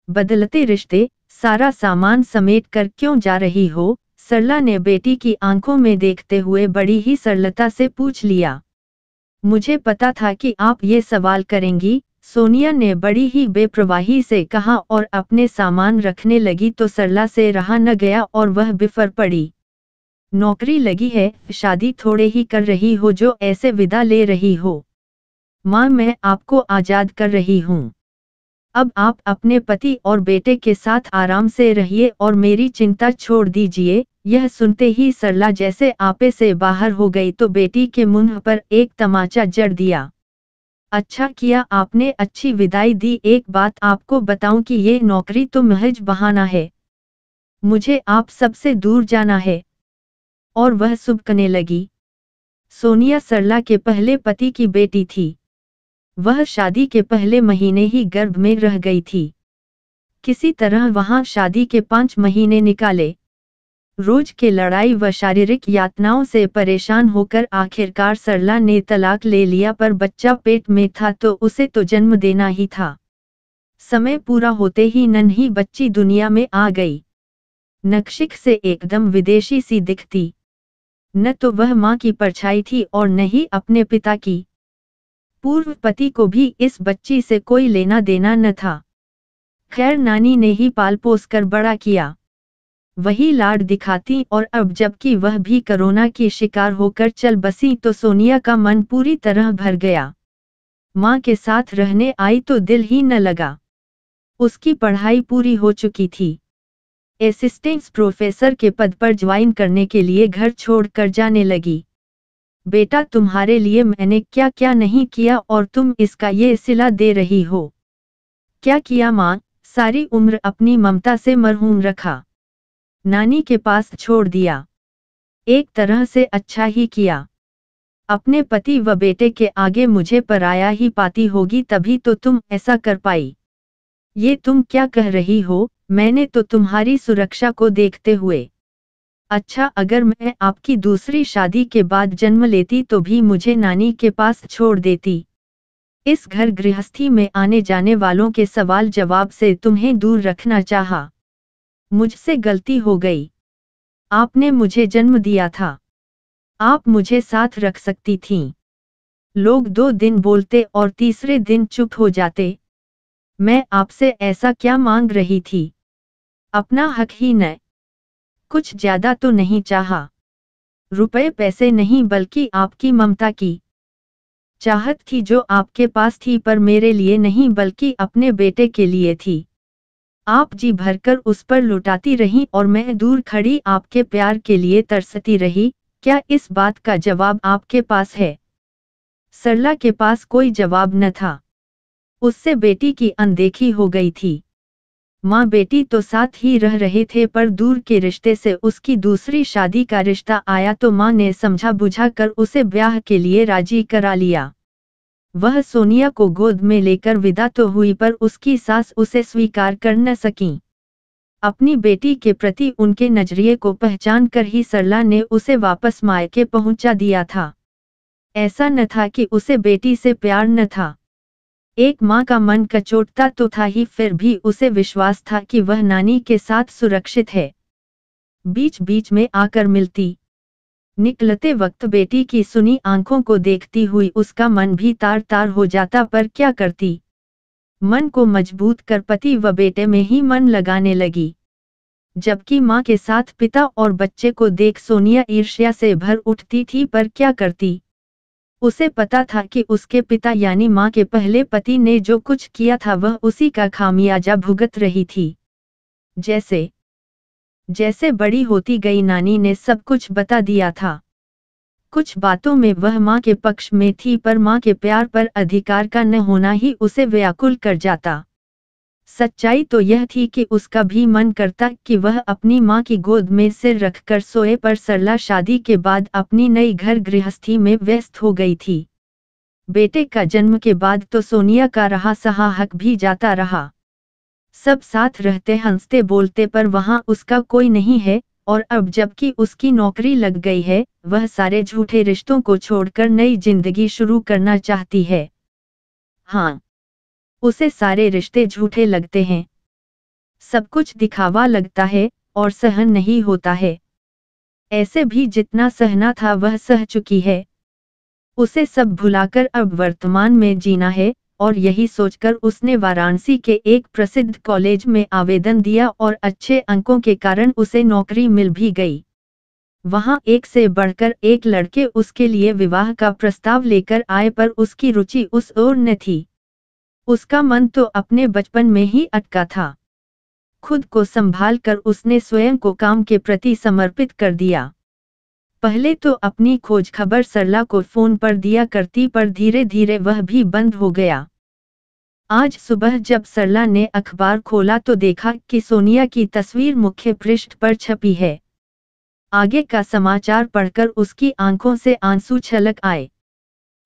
बदलते रिश्ते, सारा सामान समेट कर क्यों जा रही हो? सरला ने बेटी की आंखों में देखते हुए बड़ी ही सरलता से पूछ लिया। मुझे पता था कि आप ये सवाल करेंगी, सोनिया ने बड़ी ही बेप्रवाही से कहा और अपने सामान रखने लगी तो सरला से रहा न गया और वह बिफर पड़ी। नौकरी लगी है, शादी थोड़े ही कर रही हो जो ऐसे विदा ले रही हो। माँ, मैं आपको आजाद कर रही हूँ। अब आप अपने पति और बेटे के साथ आराम से रहिए और मेरी चिंता छोड़ दीजिए। यह सुनते ही सरला जैसे आपे से बाहर हो गई तो बेटी के मुंह पर एक तमाचा जड़ दिया। अच्छा किया आपने अच्छी विदाई दी। एक बात आपको बताऊं कि ये नौकरी तो महज बहाना है। मुझे आप सबसे दूर जाना है। और वह सुबकने लगी। सोनिया सरला के पहले पति की बेटी थी। वह शादी के पहले महीने ही गर्भ में रह गई थी। किसी तरह वहां शादी के 5 महीने निकाले। रोज के लड़ाई व शारीरिक यातनाओं से परेशान होकर आखिरकार सरला ने तलाक ले लिया, पर बच्चा पेट में था तो उसे तो जन्म देना ही था। समय पूरा होते ही नन्ही बच्ची दुनिया में आ गई। नक्शिक से एकदम विदेशी सी दिखती। न तो वह माँ की परछाई थी और न ही अपने पिता की। पूर्व पति को भी इस बच्ची से कोई लेना देना न था। खैर, नानी ने ही पाल पोस कर बड़ा किया। वही लाड दिखाती और अब जबकि वह भी कोरोना की शिकार होकर चल बसी तो सोनिया का मन पूरी तरह भर गया। माँ के साथ रहने आई तो दिल ही न लगा। उसकी पढ़ाई पूरी हो चुकी थी। असिस्टेंट प्रोफेसर के पद पर ज्वाइन करने के लिए घर छोड़कर जाने लगी। बेटा, तुम्हारे लिए मैंने क्या क्या नहीं किया और तुम इसका ये सिला दे रही हो। क्या किया माँ? सारी उम्र अपनी ममता से मरहूम रखा। नानी के पास छोड़ दिया। एक तरह से अच्छा ही किया। अपने पति व बेटे के आगे मुझे पराया ही पाती होगी तभी तो तुम ऐसा कर पाई। ये तुम क्या कह रही हो? मैंने तो तुम्हारी सुरक्षा को देखते हुए। अच्छा, अगर मैं आपकी दूसरी शादी के बाद जन्म लेती तो भी मुझे नानी के पास छोड़ देती। इस घर गृहस्थी में आने जाने वालों के सवाल जवाब से तुम्हें दूर रखना चाहा। मुझसे गलती हो गई। आपने मुझे जन्म दिया था। आप मुझे साथ रख सकती थीं। लोग 2 दिन बोलते और तीसरे दिन चुप हो जाते। मैं आपसे ऐसा क्या मांग रही थी? अपना हक ही न। कुछ ज्यादा तो नहीं चाहा। रुपए पैसे नहीं बल्कि आपकी ममता की चाहत थी जो आपके पास थी, पर मेरे लिए नहीं बल्कि अपने बेटे के लिए थी। आप जी भरकर उस पर लुटाती रहीं और मैं दूर खड़ी आपके प्यार के लिए तरसती रही। क्या इस बात का जवाब आपके पास है? सरला के पास कोई जवाब न था। उससे बेटी की अनदेखी हो गई थी। माँ बेटी तो साथ ही रह रहे थे, पर दूर के रिश्ते से उसकी दूसरी शादी का रिश्ता आया तो माँ ने समझा बुझा कर उसे ब्याह के लिए राजी करा लिया। वह सोनिया को गोद में लेकर विदा तो हुई, पर उसकी सास उसे स्वीकार कर न सकी। अपनी बेटी के प्रति उनके नजरिए को पहचान कर ही सरला ने उसे वापस मायके पहुंचा दिया था। ऐसा न था कि उसे बेटी से प्यार न था। एक माँ का मन कचोटता तो था ही, फिर भी उसे विश्वास था कि वह नानी के साथ सुरक्षित है। बीच बीच में आकर मिलती। निकलते वक्त बेटी की सुनी आंखों को देखती हुई उसका मन भी तार तार हो जाता, पर क्या करती। मन को मजबूत कर पति व बेटे में ही मन लगाने लगी। जबकि माँ के साथ पिता और बच्चे को देख सोनिया ईर्ष्या से भर उठती थी, पर क्या करती। उसे पता था कि उसके पिता यानी माँ के पहले पति ने जो कुछ किया था वह उसी का खामियाजा भुगत रही थी। जैसे जैसे बड़ी होती गई नानी ने सब कुछ बता दिया था। कुछ बातों में वह माँ के पक्ष में थी, पर माँ के प्यार पर अधिकार का न होना ही उसे व्याकुल कर जाता। सच्चाई तो यह थी कि उसका भी मन करता कि वह अपनी माँ की गोद में सिर रखकर सोए, पर सरला शादी के बाद अपनी नई घर गृहस्थी में व्यस्त हो गई थी। बेटे का जन्म के बाद तो सोनिया का रहा सहा हक भी जाता रहा। सब साथ रहते हंसते बोलते, पर वहां उसका कोई नहीं है। और अब जबकि उसकी नौकरी लग गई है, वह सारे झूठे रिश्तों को छोड़कर नई जिंदगी शुरू करना चाहती है। हाँ, उसे सारे रिश्ते झूठे लगते हैं। सब कुछ दिखावा लगता है और सहन नहीं होता है। ऐसे भी जितना सहना था वह सह चुकी है। उसे सब भुलाकर अब वर्तमान में जीना है, और यही सोचकर उसने वाराणसी के एक प्रसिद्ध कॉलेज में आवेदन दिया और अच्छे अंकों के कारण उसे नौकरी मिल भी गई। वहां एक से बढ़कर एक लड़के उसके लिए विवाह का प्रस्ताव लेकर आए, पर उसकी रुचि उस ओर न थी। उसका मन तो अपने बचपन में ही अटका था। खुद को संभाल कर उसने स्वयं को काम के प्रति समर्पित कर दिया। पहले तो अपनी खोज खबर सरला को फोन पर दिया करती, पर धीरे धीरे वह भी बंद हो गया। आज सुबह जब सरला ने अखबार खोला तो देखा कि सोनिया की तस्वीर मुख्य पृष्ठ पर छपी है। आगे का समाचार पढ़कर उसकी आंखों से आंसू छलक आए।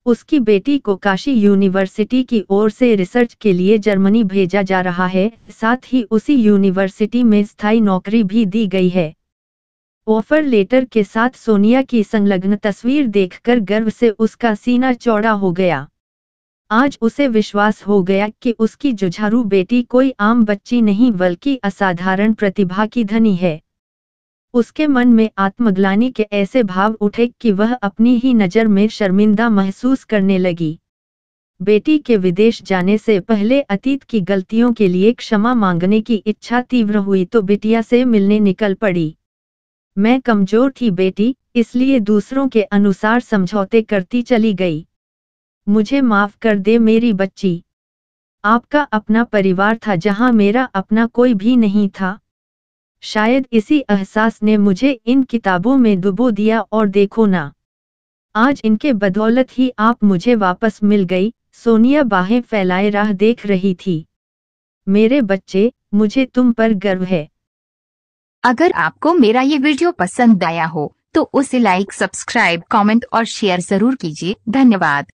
उसकी बेटी को काशी यूनिवर्सिटी की ओर से रिसर्च के लिए जर्मनी भेजा जा रहा है, साथ ही उसी यूनिवर्सिटी में स्थायी नौकरी भी दी गई है। ऑफर लेटर के साथ सोनिया की संलग्न तस्वीर देखकर गर्व से उसका सीना चौड़ा हो गया। आज उसे विश्वास हो गया कि उसकी जुझारू बेटी कोई आम बच्ची नहीं बल्कि असाधारण प्रतिभा की धनी है। उसके मन में आत्मग्लानि के ऐसे भाव उठे कि वह अपनी ही नज़र में शर्मिंदा महसूस करने लगी। बेटी के विदेश जाने से पहले अतीत की गलतियों के लिए क्षमा मांगने की इच्छा तीव्र हुई तो बिटिया से मिलने निकल पड़ी। मैं कमजोर थी बेटी, इसलिए दूसरों के अनुसार समझौते करती चली गई। मुझे माफ कर दे मेरी बच्ची। आपका अपना परिवार था जहां मेरा अपना कोई भी नहीं था। शायद इसी एहसास ने मुझे इन किताबों में डुबो दिया, और देखो ना, आज इनके बदौलत ही आप मुझे वापस मिल गई। सोनिया बाहें फैलाए राह देख रही थी। मेरे बच्चे, मुझे तुम पर गर्व है। अगर आपको मेरा ये वीडियो पसंद आया हो तो उसे लाइक, सब्सक्राइब, कमेंट और शेयर जरूर कीजिए। धन्यवाद।